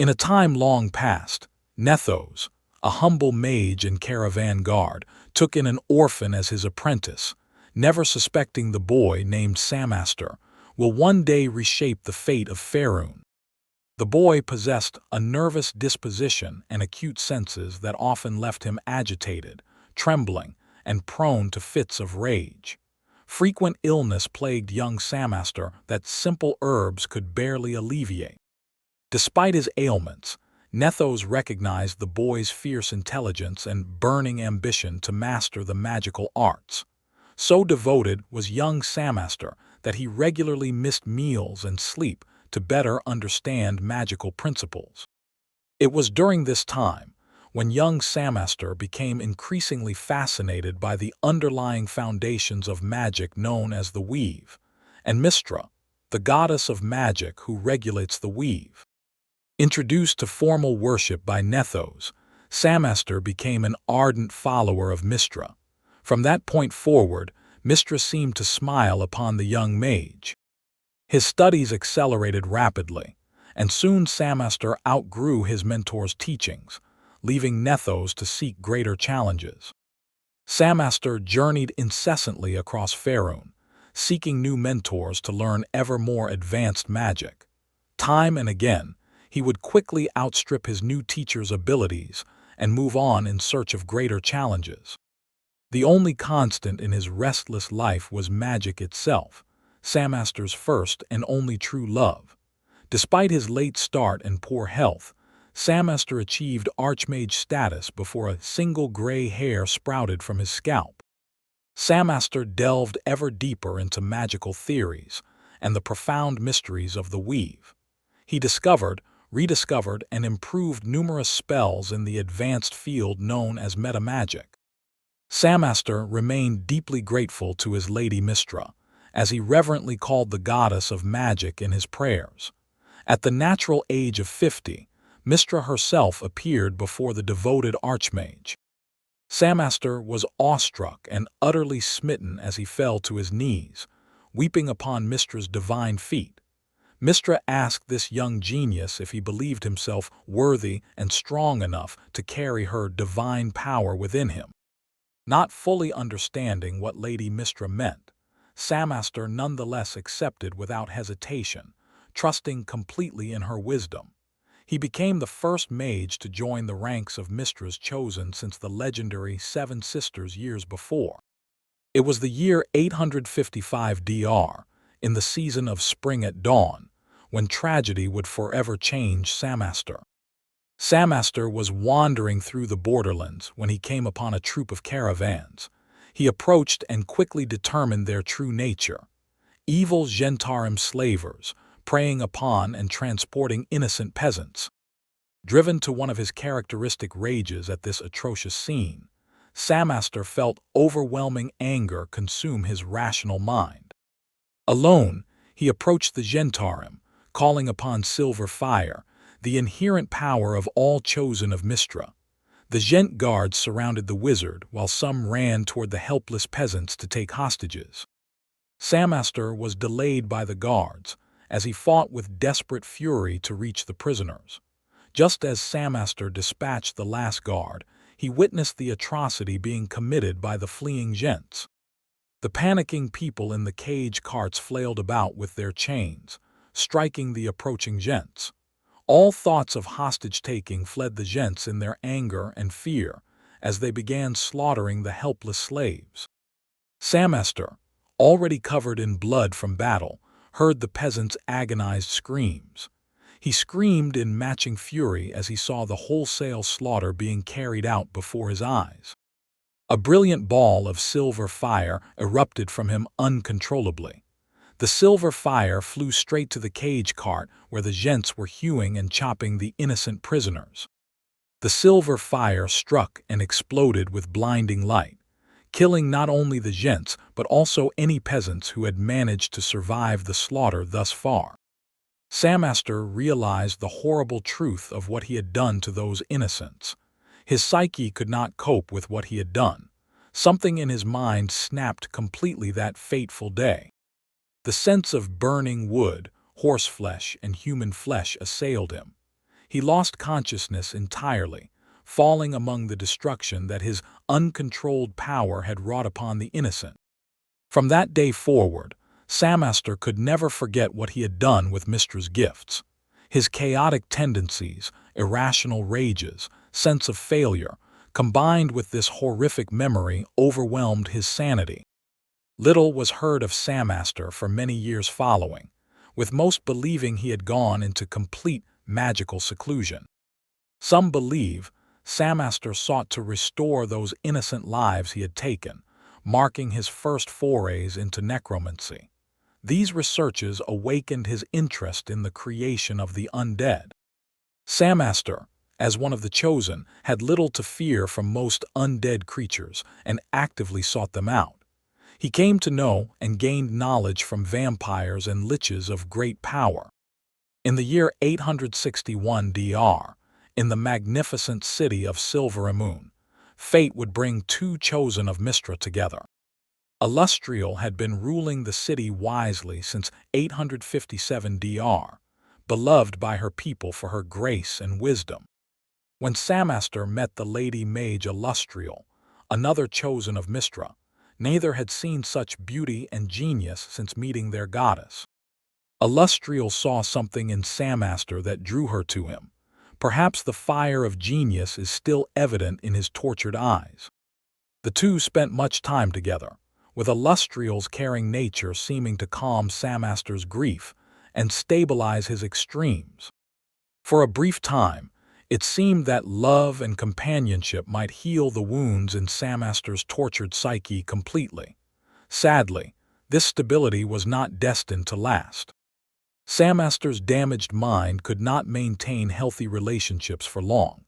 In a time long past, Nethos, a humble mage and caravan guard, took in an orphan as his apprentice, never suspecting the boy named Sammaster will one day reshape the fate of Faerun. The boy possessed a nervous disposition and acute senses that often left him agitated, trembling, and prone to fits of rage. Frequent illness plagued young Sammaster that simple herbs could barely alleviate. Despite his ailments, Nethos recognized the boy's fierce intelligence and burning ambition to master the magical arts. So devoted was young Sammaster that he regularly missed meals and sleep to better understand magical principles. It was during this time when young Sammaster became increasingly fascinated by the underlying foundations of magic known as the weave, and Mystra, the goddess of magic who regulates the weave. Introduced to formal worship by Nethos, Sammaster became an ardent follower of Mystra. From that point forward, Mystra seemed to smile upon the young mage. His studies accelerated rapidly, and soon Sammaster outgrew his mentor's teachings, leaving Nethos to seek greater challenges. Sammaster journeyed incessantly across Faerun, seeking new mentors to learn ever more advanced magic. Time and again, he would quickly outstrip his new teacher's abilities and move on in search of greater challenges. The only constant in his restless life was magic itself, Sammaster's first and only true love. Despite his late start and poor health, Sammaster achieved Archmage status before a single gray hair sprouted from his scalp. Sammaster delved ever deeper into magical theories and the profound mysteries of the weave. He discovered, rediscovered, and improved numerous spells in the advanced field known as metamagic. Sammaster remained deeply grateful to his lady Mystra, as he reverently called the goddess of magic in his prayers. At the natural age of 50, Mystra herself appeared before the devoted Archmage. Sammaster was awestruck and utterly smitten as he fell to his knees, weeping upon Mystra's divine feet. Mystra asked this young genius if he believed himself worthy and strong enough to carry her divine power within him. Not fully understanding what Lady Mystra meant, Sammaster nonetheless accepted without hesitation, trusting completely in her wisdom. He became the first mage to join the ranks of Mystra's Chosen since the legendary Seven Sisters years before. It was the year 855 DR, in the season of spring at dawn, when tragedy would forever change Sammaster. Sammaster was wandering through the borderlands when he came upon a troop of caravans. He approached and quickly determined their true nature. Evil Gentarim slavers, preying upon and transporting innocent peasants. Driven to one of his characteristic rages at this atrocious scene, Sammaster felt overwhelming anger consume his rational mind. Alone, he approached the Gentarim, calling upon silver fire, the inherent power of all Chosen of Mystra. The Gent guards surrounded the wizard while some ran toward the helpless peasants to take hostages. Sammaster was delayed by the guards, as he fought with desperate fury to reach the prisoners. Just as Sammaster dispatched the last guard, he witnessed the atrocity being committed by the fleeing gents. The panicking people in the cage carts flailed about with their chains, striking the approaching gents. All thoughts of hostage-taking fled the gents in their anger and fear as they began slaughtering the helpless slaves. Sammaster, already covered in blood from battle, heard the peasants' agonized screams. He screamed in matching fury as he saw the wholesale slaughter being carried out before his eyes. A brilliant ball of silver fire erupted from him uncontrollably. The silver fire flew straight to the cage cart where the gents were hewing and chopping the innocent prisoners. The silver fire struck and exploded with blinding light, killing not only the gents but also any peasants who had managed to survive the slaughter thus far. Sammaster realized the horrible truth of what he had done to those innocents. His psyche could not cope with what he had done. Something in his mind snapped completely that fateful day. The sense of burning wood, horseflesh, and human flesh assailed him. He lost consciousness entirely, falling among the destruction that his uncontrolled power had wrought upon the innocent. From that day forward, Sammaster could never forget what he had done with Mystra's gifts. His chaotic tendencies, irrational rages, sense of failure, combined with this horrific memory, overwhelmed his sanity. Little was heard of Sammaster for many years following, with most believing he had gone into complete magical seclusion. Some believe Sammaster sought to restore those innocent lives he had taken, marking his first forays into necromancy. These researches awakened his interest in the creation of the undead. Sammaster, as one of the Chosen, had little to fear from most undead creatures and actively sought them out. He came to know and gained knowledge from vampires and liches of great power. In the year 861 DR, in the magnificent city of Silveramoon, fate would bring two Chosen of Mystra together. Alustriel had been ruling the city wisely since 857 DR, beloved by her people for her grace and wisdom. When Sammaster met the Lady Mage Alustriel, another Chosen of Mystra, neither had seen such beauty and genius since meeting their goddess. Alustriel saw something in Sammaster that drew her to him. Perhaps the fire of genius is still evident in his tortured eyes. The two spent much time together, with Alustriel's caring nature seeming to calm Sammaster's grief and stabilize his extremes. For a brief time, it seemed that love and companionship might heal the wounds in Sammaster's tortured psyche completely. Sadly, this stability was not destined to last. Sammaster's damaged mind could not maintain healthy relationships for long.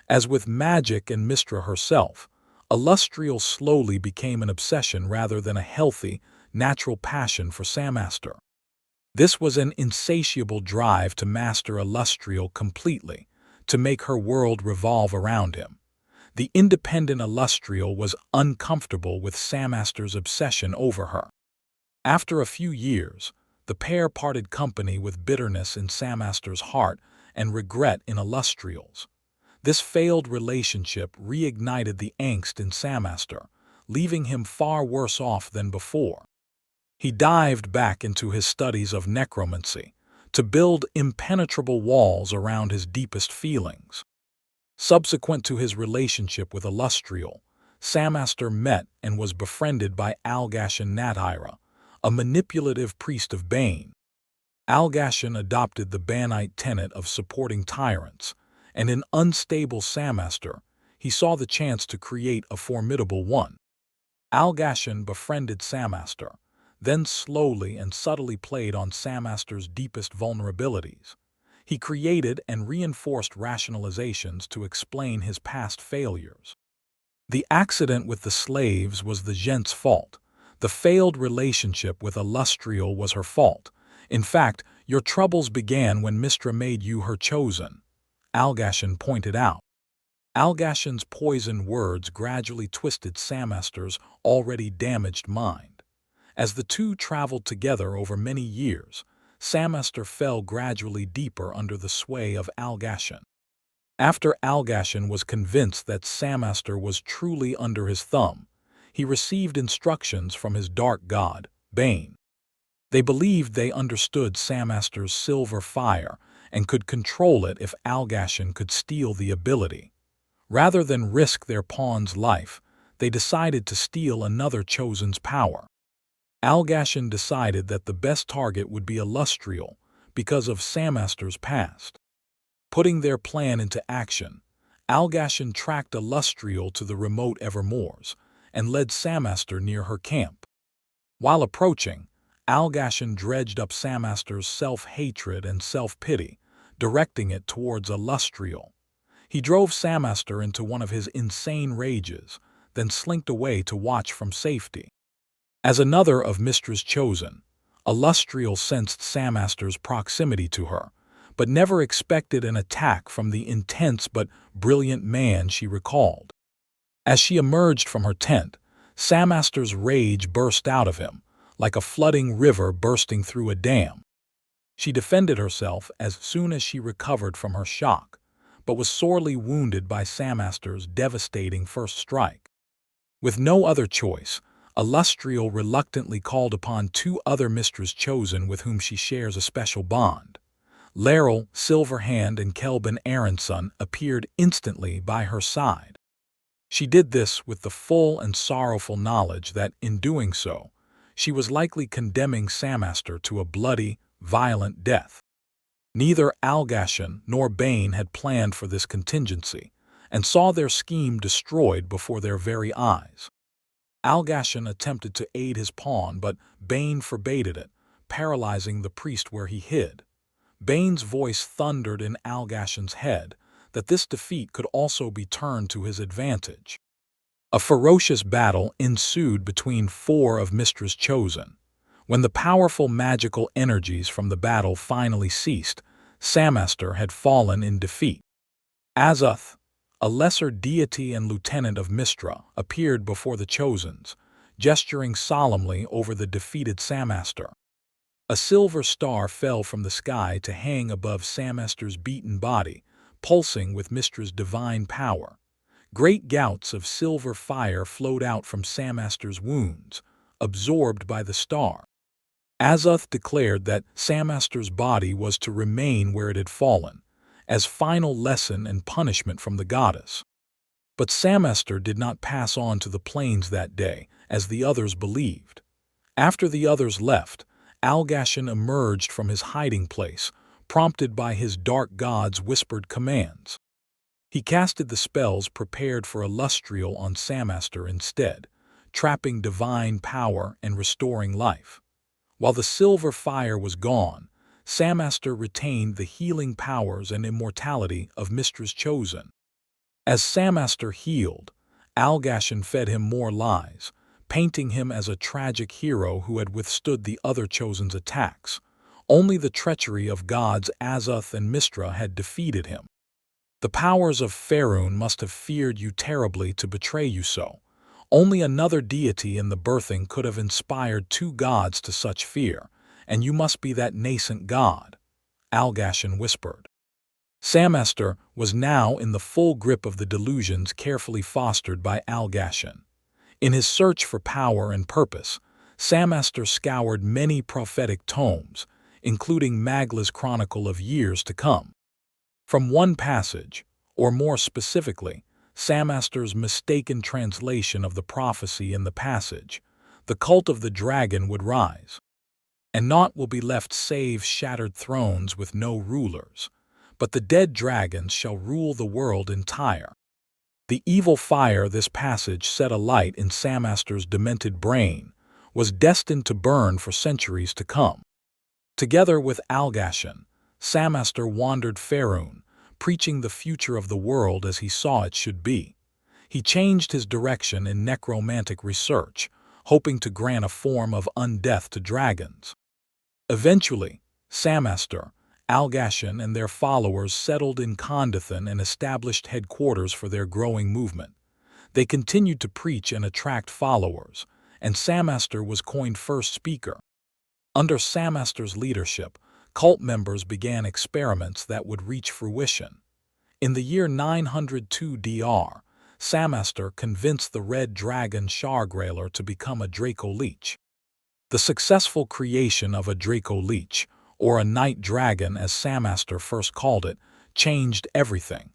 As with magic and Mystra herself, Alustriel slowly became an obsession rather than a healthy, natural passion for Sammaster. This was an insatiable drive to master Alustriel completely, to make her world revolve around him. The independent Alustriel was uncomfortable with Sammaster's obsession over her. After a few years, the pair parted company with bitterness in Sammaster's heart and regret in Alustriel's. This failed relationship reignited the angst in Sammaster, leaving him far worse off than before. He dived back into his studies of necromancy, to build impenetrable walls around his deepest feelings. Subsequent to his relationship with Alustriel, Sammaster met and was befriended by Algashan Natira, a manipulative priest of Bane. Algashan adopted the Banite tenet of supporting tyrants, and in unstable Sammaster, he saw the chance to create a formidable one. Algashan befriended Sammaster, then slowly and subtly played on Sammaster's deepest vulnerabilities. He created and reinforced rationalizations to explain his past failures. The accident with the slaves was the Gent's fault. The failed relationship with Alustriel was her fault. In fact, your troubles began when Mystra made you her chosen, Algashan pointed out. Algashan's poisoned words gradually twisted Sammaster's already damaged mind. As the two traveled together over many years, Sammaster fell gradually deeper under the sway of Algashan. After Algashan was convinced that Sammaster was truly under his thumb, he received instructions from his dark god, Bane. They believed they understood Sammaster's silver fire and could control it if Algashan could steal the ability. Rather than risk their pawn's life, they decided to steal another Chosen's power. Algashan decided that the best target would be Alustriel because of Sammaster's past. Putting their plan into action, Algashan tracked Alustriel to the remote Evermoors and led Sammaster near her camp. While approaching, Algashan dredged up Sammaster's self-hatred and self-pity, directing it towards Alustriel. He drove Sammaster into one of his insane rages, then slinked away to watch from safety. As another of Mystra's chosen, Alustriel sensed Sammaster's proximity to her, but never expected an attack from the intense but brilliant man she recalled. As she emerged from her tent, Sammaster's rage burst out of him, like a flooding river bursting through a dam. She defended herself as soon as she recovered from her shock, but was sorely wounded by Sammaster's devastating first strike. With no other choice, Alustriel reluctantly called upon two other Mistras chosen with whom she shares a special bond. Laurel, Silverhand, and Kelvin Aronson appeared instantly by her side. She did this with the full and sorrowful knowledge that, in doing so, she was likely condemning Sammaster to a bloody, violent death. Neither Algashan nor Bane had planned for this contingency, and saw their scheme destroyed before their very eyes. Algashan attempted to aid his pawn, but Bane forbade it, paralyzing the priest where he hid. Bane's voice thundered in Algashan's head that this defeat could also be turned to his advantage. A ferocious battle ensued between four of Mystra's chosen. When the powerful magical energies from the battle finally ceased, Sammaster had fallen in defeat. Azuth, a lesser deity and lieutenant of Mystra, appeared before the Chosens, gesturing solemnly over the defeated Sammaster. A silver star fell from the sky to hang above Sammaster's beaten body, pulsing with Mystra's divine power. Great gouts of silver fire flowed out from Sammaster's wounds, absorbed by the star. Azuth declared that Sammaster's body was to remain where it had fallen, as final lesson and punishment from the goddess. But Sammaster did not pass on to the plains that day, as the others believed. After the others left, Algashan emerged from his hiding place, prompted by his dark god's whispered commands. He casted the spells prepared for Alustriel on Sammaster instead, trapping divine power and restoring life. While the silver fire was gone, Sammaster retained the healing powers and immortality of Mystra's chosen. As Sammaster healed, Algashan fed him more lies, painting him as a tragic hero who had withstood the other chosen's attacks. Only the treachery of gods Azuth and Mystra had defeated him. The powers of Faerun must have feared you terribly to betray you so. Only another deity in the birthing could have inspired two gods to such fear, and you must be that nascent god, Algashan whispered. Sammaster was now in the full grip of the delusions carefully fostered by Algashan. In his search for power and purpose, Sammaster scoured many prophetic tomes, including Magla's Chronicle of Years to Come. From one passage, or more specifically, Sammaster's mistaken translation of the prophecy in the passage, the cult of the dragon would rise. And naught will be left save shattered thrones with no rulers, but the dead dragons shall rule the world entire. The evil fire this passage set alight in Sammaster's demented brain was destined to burn for centuries to come. Together with Algashan, Sammaster wandered Faerun, preaching the future of the world as he saw it should be. He changed his direction in necromantic research, hoping to grant a form of undeath to dragons. Eventually, Sammaster, Algashan, and their followers settled in Condothan and established headquarters for their growing movement. They continued to preach and attract followers, and Sammaster was coined first speaker. Under Sammaster's leadership, cult members began experiments that would reach fruition. In the year 902 DR, Sammaster convinced the red dragon Shargrailer to become a Draco Leech. The successful creation of a Draco Leech, or a night dragon as Sammaster first called it, changed everything.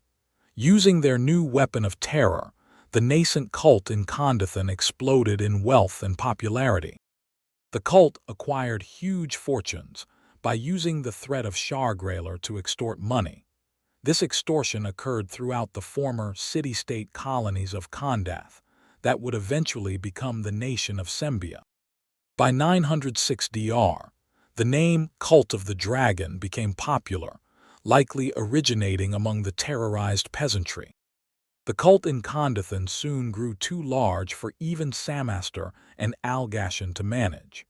Using their new weapon of terror, the nascent cult in Condothan exploded in wealth and popularity. The cult acquired huge fortunes by using the threat of Shargrailer to extort money. This extortion occurred throughout the former city-state colonies of Kondath that would eventually become the nation of Sembia. By 906 DR, the name Cult of the Dragon became popular, likely originating among the terrorized peasantry. The cult in Condothan soon grew too large for even Sammaster and Algashan to manage.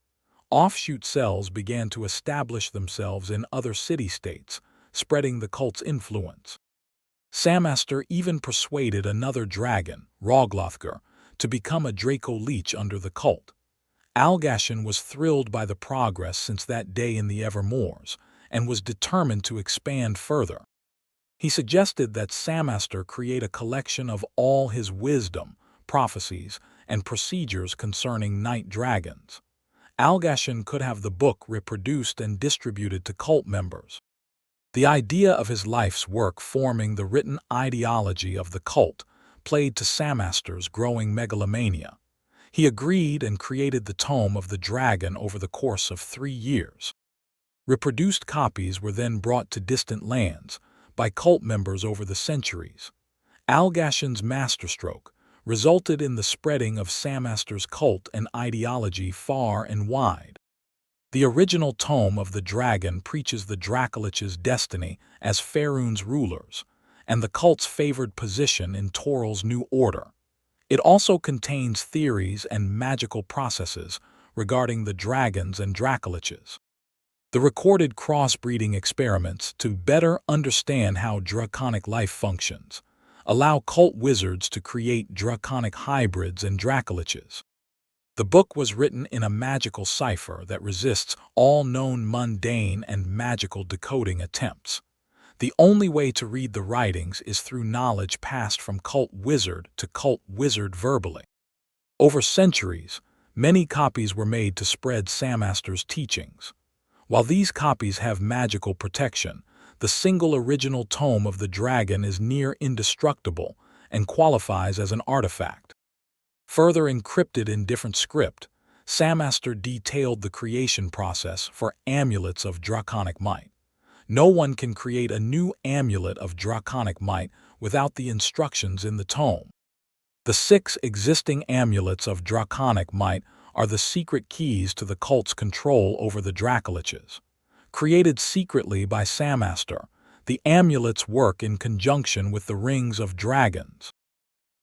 Offshoot cells began to establish themselves in other city-states, spreading the cult's influence. Sammaster even persuaded another dragon, Roglothgar, to become a Draco Leech under the cult. Algashan was thrilled by the progress since that day in the Evermoors, and was determined to expand further. He suggested that Sammaster create a collection of all his wisdom, prophecies, and procedures concerning night dragons. Alustriel could have the book reproduced and distributed to cult members. The idea of his life's work forming the written ideology of the cult played to Sammaster's growing megalomania. He agreed and created the Tome of the Dragon over the course of 3 years. Reproduced copies were then brought to distant lands by cult members over the centuries. Alustriel's masterstroke resulted in the spreading of Sammaster's cult and ideology far and wide. The original Tome of the Dragon preaches the Dracolic's destiny as Faerun's rulers, and the cult's favored position in Toral's new order. It also contains theories and magical processes regarding the dragons and Dracolics. The recorded crossbreeding experiments to better understand how draconic life functions allow cult wizards to create draconic hybrids and Dracolics. The book was written in a magical cipher that resists all known mundane and magical decoding attempts. The only way to read the writings is through knowledge passed from cult wizard to cult wizard verbally. Over centuries, many copies were made to spread Sammaster's teachings. While these copies have magical protection, the single original Tome of the Dragon is near indestructible and qualifies as an artifact. Further encrypted in different script, Sammaster detailed the creation process for amulets of draconic might. No one can create a new amulet of draconic might without the instructions in the tome. The 6 existing amulets of draconic might are the secret keys to the cult's control over the Dracolics. Created secretly by Sammaster, the amulets work in conjunction with the rings of dragons.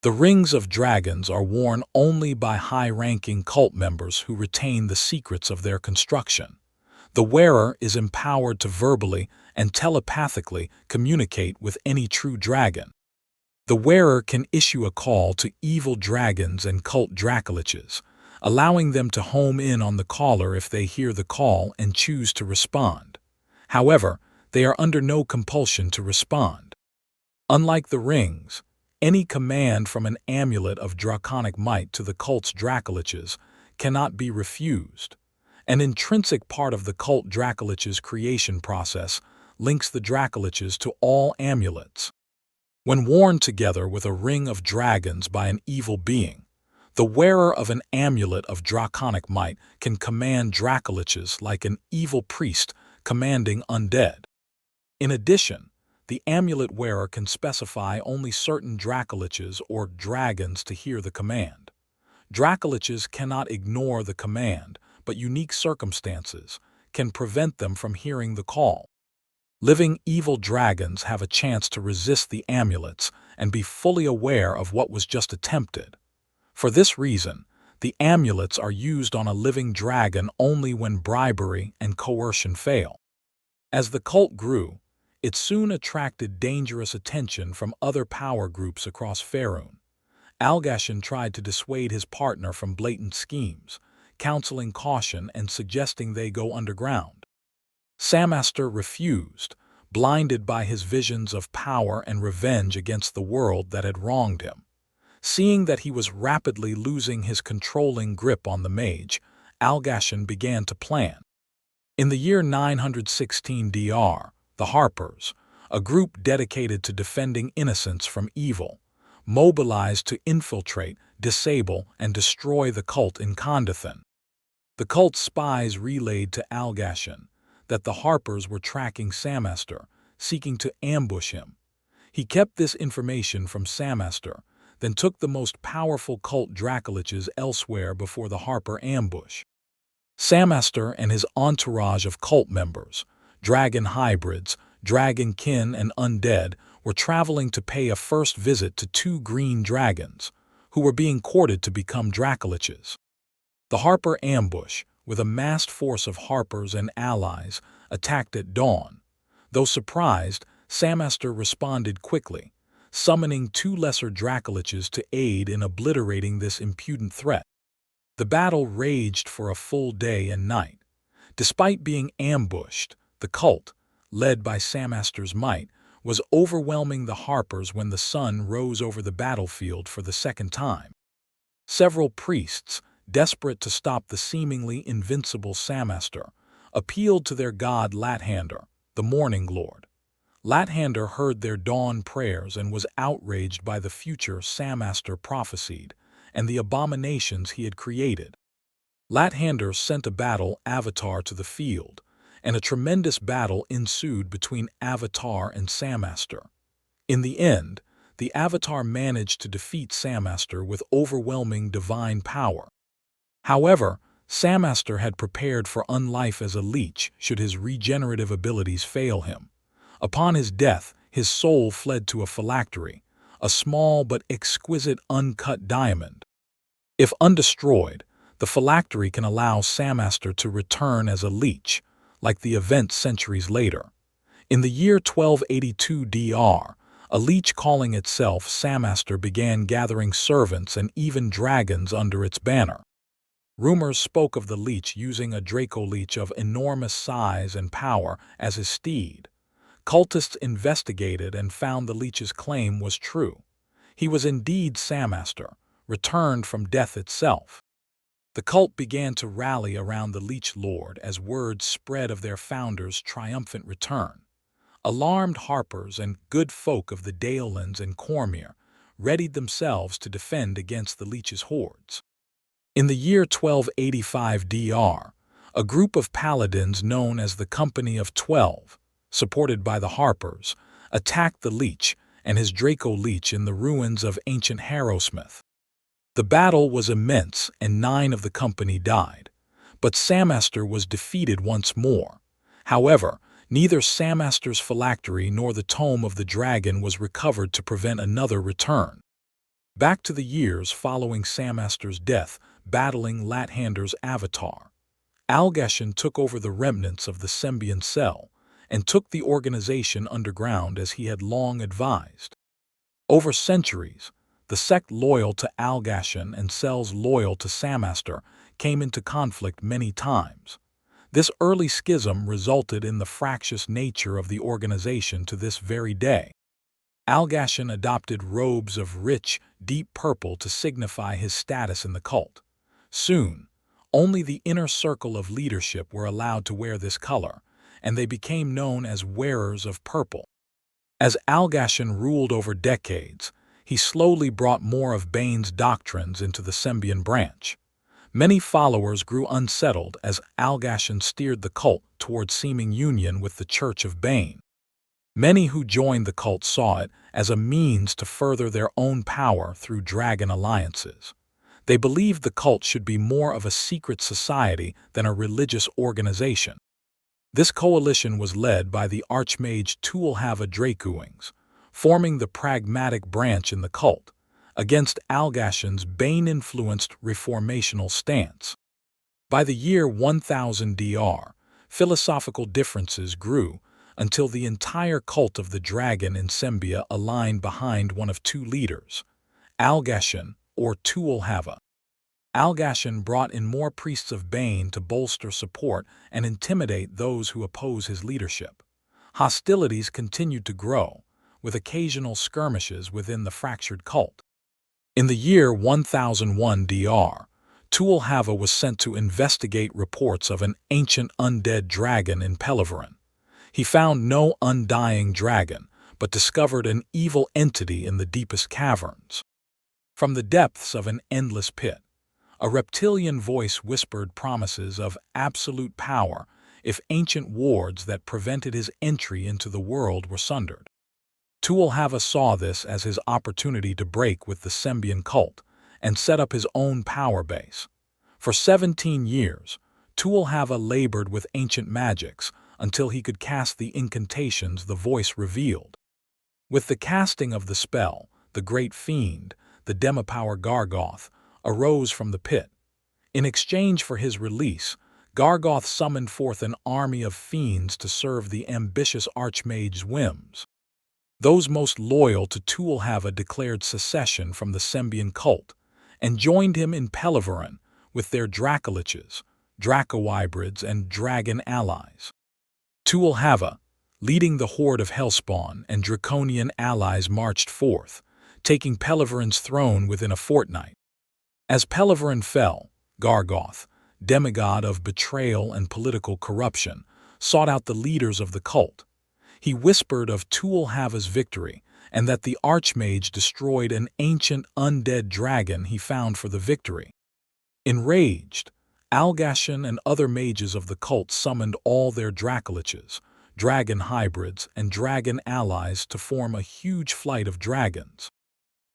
The rings of dragons are worn only by high-ranking cult members who retain the secrets of their construction. The wearer is empowered to verbally and telepathically communicate with any true dragon. The wearer can issue a call to evil dragons and cult Dracolics, allowing them to home in on the caller if they hear the call and choose to respond. However, they are under no compulsion to respond. Unlike the rings, any command from an amulet of draconic might to the cult's Dracolics cannot be refused. An intrinsic part of the cult Dracolic's creation process links the Dracolics to all amulets. When worn together with a ring of dragons by an evil being, the wearer of an amulet of draconic might can command Dracolics like an evil priest commanding undead. In addition, the amulet wearer can specify only certain Dracolics or dragons to hear the command. Dracolics cannot ignore the command, but unique circumstances can prevent them from hearing the call. Living evil dragons have a chance to resist the amulets and be fully aware of what was just attempted. For this reason, the amulets are used on a living dragon only when bribery and coercion fail. As the cult grew, it soon attracted dangerous attention from other power groups across Faerun. Alustriel tried to dissuade his partner from blatant schemes, counseling caution and suggesting they go underground. Sammaster refused, blinded by his visions of power and revenge against the world that had wronged him. Seeing that he was rapidly losing his controlling grip on the mage, Alustriel began to plan. In the year 916 DR, the Harpers, a group dedicated to defending innocents from evil, mobilized to infiltrate, disable, and destroy the cult in Condothan. The cult's spies relayed to Alustriel that the Harpers were tracking Sammaster, seeking to ambush him. He kept this information from Sammaster, then took the most powerful cult Dracolics elsewhere before the Harper ambush. Sammaster and his entourage of cult members, dragon hybrids, dragon kin, and undead, were traveling to pay a first visit to 2 green dragons, who were being courted to become Dracolics. The Harper ambush, with a massed force of Harpers and allies, attacked at dawn. Though surprised, Sammaster responded quickly, summoning 2 lesser Dracolics to aid in obliterating this impudent threat. The battle raged for a full day and night. Despite being ambushed, the cult, led by Sammaster's might, was overwhelming the Harpers when the sun rose over the battlefield for the second time. Several priests, desperate to stop the seemingly invincible Sammaster, appealed to their god Lathander, the Morning Lord. Lathander heard their dawn prayers and was outraged by the future Sammaster prophesied and the abominations he had created. Lathander sent a battle avatar to the field, and a tremendous battle ensued between Avatar and Sammaster. In the end, the Avatar managed to defeat Sammaster with overwhelming divine power. However, Sammaster had prepared for unlife as a leech should his regenerative abilities fail him. Upon his death, his soul fled to a phylactery, a small but exquisite uncut diamond. If undestroyed, the phylactery can allow Sammaster to return as a leech, like the event centuries later. In the year 1282 DR, a leech calling itself Sammaster began gathering servants and even dragons under its banner. Rumors spoke of the leech using a Dracoleech of enormous size and power as his steed. Cultists investigated and found the leech's claim was true. He was indeed Sammaster, returned from death itself. The cult began to rally around the Leech Lord as word spread of their founder's triumphant return. Alarmed Harpers and good folk of the Dalelands and Cormyr readied themselves to defend against the Leech's hordes. In the year 1285 DR, a group of paladins known as the Company of 12, supported by the Harpers, attacked the Leech and his Dracoleech in the ruins of ancient Harrowsmith. The battle was immense and 9 of the company died, but Sammaster was defeated once more. However, neither Sammaster's phylactery nor the Tome of the Dragon was recovered to prevent another return. Back to the years following Sammaster's death, battling Lathander's avatar, Algashan took over the remnants of the Sembian cell and took the organization underground as he had long advised. Over centuries, the sect loyal to Algashan and cells loyal to Sammaster came into conflict many times. This early schism resulted in the fractious nature of the organization to this very day. Algashan adopted robes of rich, deep purple to signify his status in the cult. Soon, only the inner circle of leadership were allowed to wear this color, and they became known as wearers of purple. As Algashan ruled over decades, he slowly brought more of Bane's doctrines into the Sembian branch. Many followers grew unsettled as Algashan steered the cult toward seeming union with the Church of Bane. Many who joined the cult saw it as a means to further their own power through dragon alliances. They believed the cult should be more of a secret society than a religious organization. This coalition was led by the Archmage Tuolhava Dracuwings, forming the pragmatic branch in the cult, against Algashan's Bane-influenced reformational stance. By the year 1000 DR, philosophical differences grew until the entire cult of the dragon in Sembia aligned behind one of two leaders, Algashan or Tuolhava. Algashan brought in more priests of Bane to bolster support and intimidate those who oppose his leadership. Hostilities continued to grow, with occasional skirmishes within the fractured cult. In the year 1001 DR, Tuolhava was sent to investigate reports of an ancient undead dragon in Pelivaran. He found no undying dragon, but discovered an evil entity in the deepest caverns. From the depths of an endless pit, a reptilian voice whispered promises of absolute power if ancient wards that prevented his entry into the world were sundered. Tuolhava saw this as his opportunity to break with the Sembian cult and set up his own power base. For 17 years, Tuolhava labored with ancient magics until he could cast the incantations the voice revealed. With the casting of the spell, the great fiend, the Demipower Gargoth, arose from the pit. In exchange for his release, Gargoth summoned forth an army of fiends to serve the ambitious Archmage's whims. Those most loyal to Tuolhava declared secession from the Sembian cult and joined him in Pelivaran with their Dracoliches, Dracohybrids, and dragon allies. Tuolhava, Leading the Hoard of Hellspawn and Draconian allies marched forth, taking Pelivaron's throne within a fortnight. As Pelivaron fell, Gargoth, demigod of betrayal and political corruption, sought out the leaders of the cult. He whispered of Tuolhava's victory and that the Archmage destroyed an ancient undead dragon he found for the victory. Enraged, Algashan and other mages of the cult summoned all their Dracoliches, dragon hybrids, and dragon allies to form a huge flight of dragons.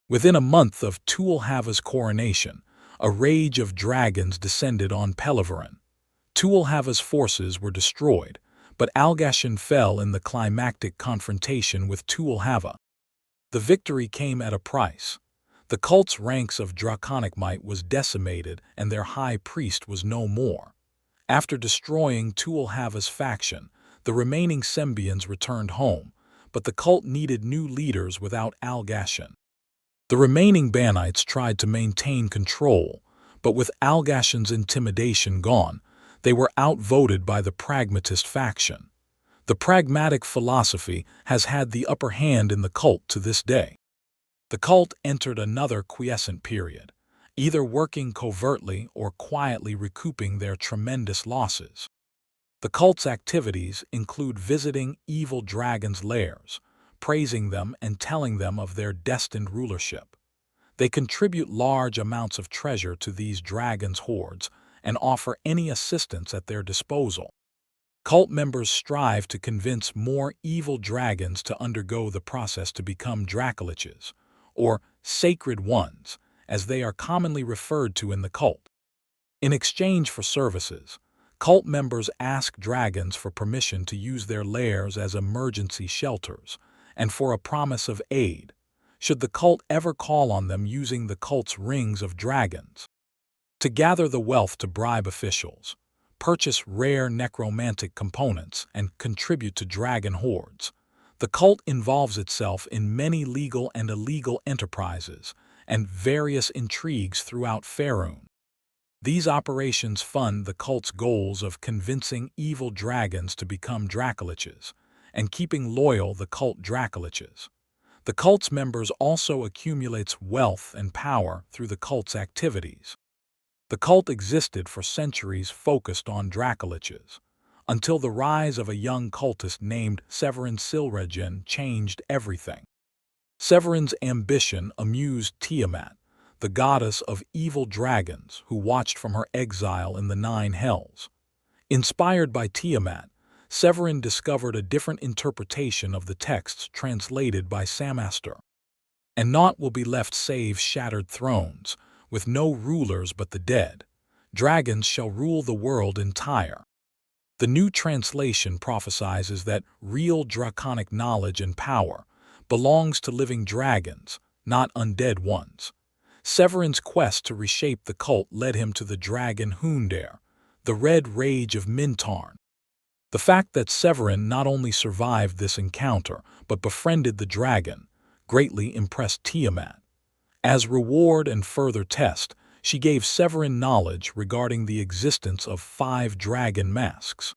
Within a month of Tuolhava's coronation, a rage of dragons descended on Pelivaron. Tuolhava's forces were destroyed, but Algashan fell in the climactic confrontation with Tuolhava. The victory came at a price. The cult's ranks of Draconic might was decimated and their high priest was no more. After destroying Tuolhava's faction, the remaining Sembians returned home, but the cult needed new leaders without Algashan. The remaining Banites tried to maintain control, but with Algashan's intimidation gone, they were outvoted by the pragmatist faction. The pragmatic philosophy has had the upper hand in the cult to this day. The cult entered another quiescent period, either working covertly or quietly recouping their tremendous losses. The cult's activities include visiting evil dragons' lairs, praising them and telling them of their destined rulership. They contribute large amounts of treasure to these dragons' hoards and offer any assistance at their disposal. Cult members strive to convince more evil dragons to undergo the process to become Dracoliches, or Sacred Ones, as they are commonly referred to in the cult. In exchange for services, cult members ask dragons for permission to use their lairs as emergency shelters, and for a promise of aid, should the cult ever call on them using the cult's rings of dragons. To gather the wealth to bribe officials, purchase rare necromantic components, and contribute to dragon hoards, the cult involves itself in many legal and illegal enterprises and various intrigues throughout Faerun. These operations fund the cult's goals of convincing evil dragons to become Dracoliches and keeping loyal the cult Dracoliches. The cult's members also accumulates wealth and power through the cult's activities. The cult existed for centuries focused on Dracoliches, until the rise of a young cultist named Severin Silregin changed everything. Severin's ambition amused Tiamat, the goddess of evil dragons who watched from her exile in the Nine Hells. Inspired by Tiamat, Severin discovered a different interpretation of the texts translated by Sammaster. And naught will be left save shattered thrones, with no rulers but the dead. Dragons shall rule the world entire. The new translation prophesies that real draconic knowledge and power belongs to living dragons, not undead ones. Severin's quest to reshape the cult led him to the dragon Hoondair, the red rage of Mintarn. The fact that Severin not only survived this encounter but befriended the dragon greatly impressed Tiamat. As reward and further test, she gave Severin knowledge regarding the existence of 5 dragon masks.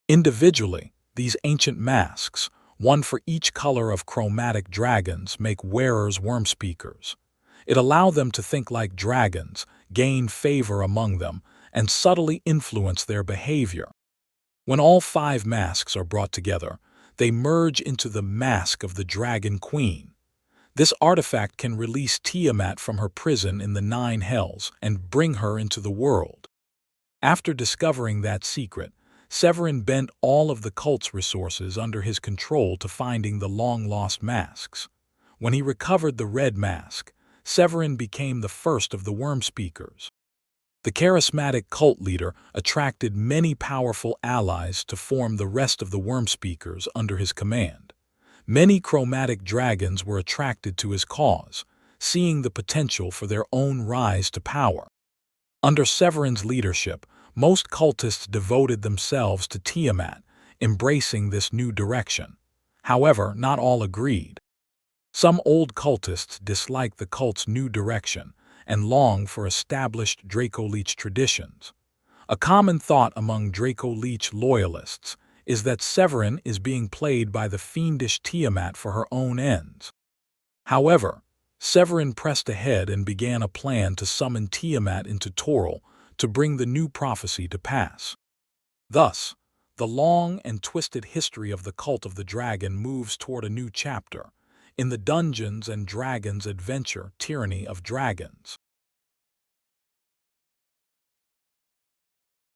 Individually, these ancient masks, one for each color of chromatic dragons, make wearers worm speakers. It allowed them to think like dragons, gain favor among them, and subtly influence their behavior. When all 5 masks are brought together, they merge into the mask of the Dragon Queen. This artifact can release Tiamat from her prison in the Nine Hells and bring her into the world. After discovering that secret, Severin bent all of the cult's resources under his control to finding the long-lost masks. When he recovered the red mask, Severin became the first of the worm speakers. The charismatic cult leader attracted many powerful allies to form the rest of the worm speakers under his command. Many chromatic dragons were attracted to his cause, seeing the potential for their own rise to power. Under Severin's leadership, most cultists devoted themselves to Tiamat, embracing this new direction. However, not all agreed. Some old cultists disliked the cult's new direction and longed for established Dracolich traditions. A common thought among Dracolich loyalists is that Severin is being played by the fiendish Tiamat for her own ends. However, Severin pressed ahead and began a plan to summon Tiamat into Toril to bring the new prophecy to pass. Thus, the long and twisted history of the cult of the dragon moves toward a new chapter in the Dungeons and Dragons adventure Tyranny of Dragons.